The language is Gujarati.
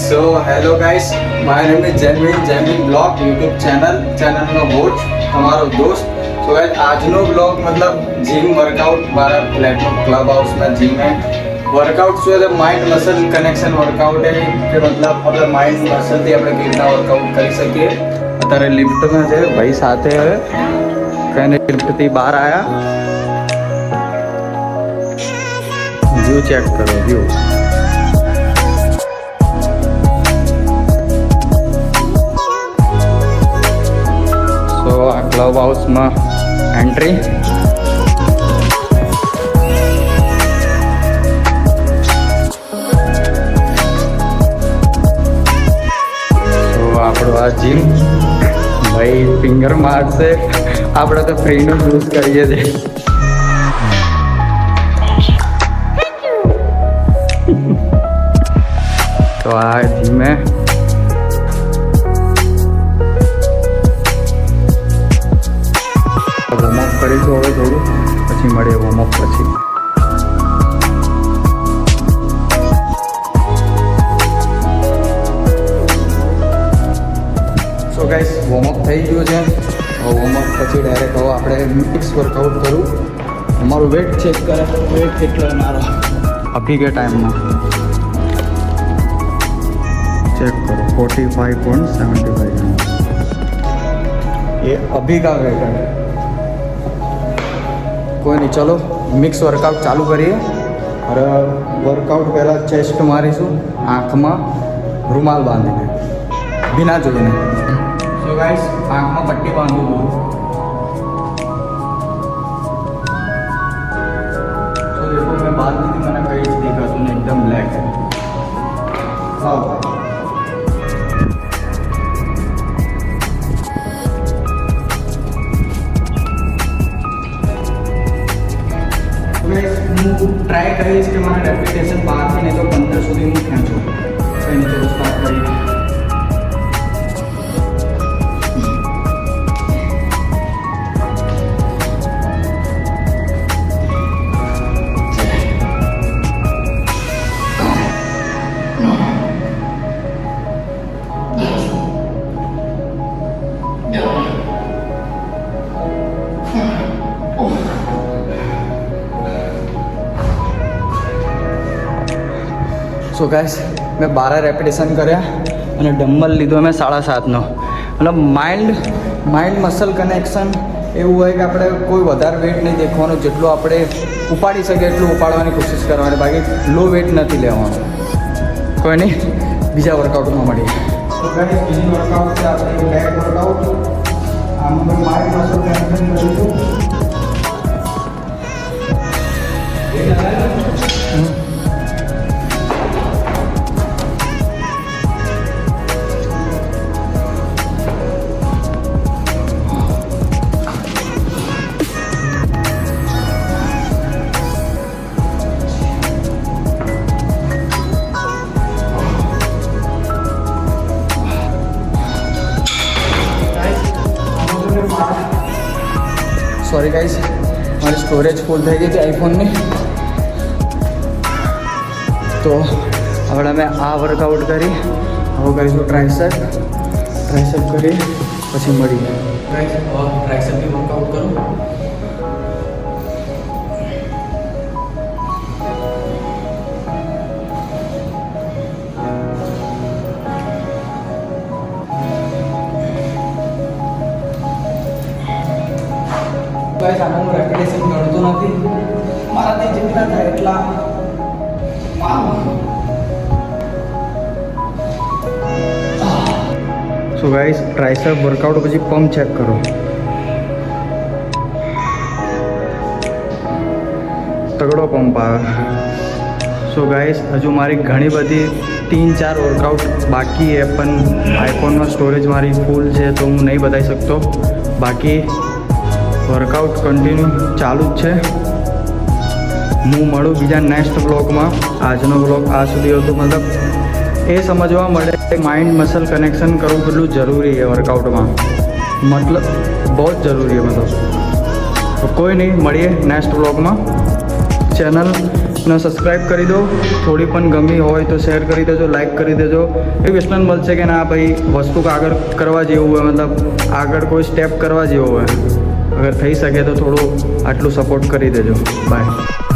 So hello guys, my name is Jamin Blog YouTube ચેનલનો હોસ્ટ તમારો દોસ્ત. તો guys આજનો બ્લોગ મતલબ જીમ વર્કઆઉટ મારા પ્લેટફોર્મ ક્લબ હાઉસમાં જીમ है वर्कआउट શું છે માઇન્ડ મસલ કનેક્શન વર્કઆउट है કે મતલબ આપણે માઇન્ડ મસલથી આપણે કેવી રીતના વર્કઆઉટ કરી શકીએ. અત્યારે લિફ્ટમાં છે ભાઈ સાથે હવે કઈને લિફ્ટથી બહાર આવ્યા. વ્યૂ ચેક કરો વ્યૂ. તો આ ક્લબ હાઉસમાં એન્ટ્રી. આપણો આ જીમ ભાઈ ફિંગર મારશે, આપણે તો ફ્રીનું યુઝ કરીએ છીએ. તો આ જીમ હે. વોર્મઅપ કરીશું હવે થોડું, પછી મળીએ વોર્મઅપ પછી. સો ગાઈસ વોર્મઅપ થઈ ગયું છે. વોર્મઅપ પછી ડાયરેક્ટ હવે આપણે મિક્સ વર્કઆઉટ કરું. અમારું વેટ ચેક કરે, વેટ કેટલો મારો અભી કે ટાઈમમાં चेक करो 45.75 ये अभी का वेट है. कोई नहीं, चलो मिक्स वर्कआउट चालू करिए. और वर्कआउट पहला चेस्ट मारीशू आँख में रूमाल बांधीने बिना जोईने. सो गाइस आँख में पट्टी बांधू दो. तो देखो मैं बांध दी थी, मैंने कहीं देखा तूने एकदम ब्लैक है. हाँ હું ટ્રાય કરીશ કે મારા રેપ્યુટેશન 12 થી નહીં તો 15 સુધી હું ખેંચું. તો એની ચલો સ્ટાર્ટ કરીએ. સો ગાઈસ મેં 12 રેપિટેશન કર્યા અને ડમ્બલ લીધો મેં 7.5નો. મતલબ માઇન્ડ મસલ કનેક્શન એવું હોય કે આપણે કોઈ વધારે વેટ નહીં દેખવાનું, જેટલું આપણે ઉપાડી શકીએ એટલું ઉપાડવાની કોશિશ કરવાની, બાકી લો વેટ નથી લેવાનું. કોઈ નહીં, બીજા વર્કઆઉટમાં મળીએ. તો ગાઈસ બીજી વર્કઆઉટ છે આપણે બેક વર્કઆઉટ. આમાં માઇન્ડ મસલ કનેક્શન કરીશું. सॉरी गाइस हमारी स्टोरेज फुल થઈ ગઈ હતી આઈફોનની. તો હવે અમે આ વર્કઆઉટ કરી, હવે કરીશું ટ્રાઇસેપ કરી પછી મળીએ. ગાઈસ ટ્રાઇસેપની વર્કઆઉટ કરું. ગાઈસ આમાં હું રેપિટેશન કરતો નથી, મારાથી જેટલા થાય એટલા મારું. સો ગાઈસ ટ્રાઇસેપ વર્કઆઉટ પછી પંપ ચેક કરો. તગડો પંપ આવે. સો ગાઈસ હજુ મારી ઘણી બધી 3-4 વર્કઆઉટ બાકી છે, પણ આઈફોનમાં સ્ટોરેજ મારી ફૂલ છે તો હું નહીં બતાવી શકતો. બાકી વર્કઆઉટ કન્ટિન્યુ ચાલુ જ છે. હું મળું બીજા નેક્સ્ટ બ્લોગમાં. આજનો બ્લોગ આ સુધી હતો. મતલબ એ સમજવા મળે કે માઇન્ડ મસલ કનેક્શન કરવું કેટલું જરૂરી છે વર્કઆઉટમાં. मतलब बहुत ज़रूरी है मतलब. तो कोई नहीं, મળીએ નેક્સ્ટ વ્લોગમાં. ચેનલ ને સબસ્ક્રાઈબ કરી દો. થોડી પણ ગમી હોય તો શેર કરી દેજો, લાઈક કરી દેજો. એ વ્યસન મળશે કે ના ભાઈ વસ્તુ આગળ કરવા જેવું હોય, મતલબ આગળ કોઈ સ્ટેપ કરવા જેવું હોય, અગર થઈ શકે તો થોડું આટલું સપોર્ટ કરી દેજો. બાય.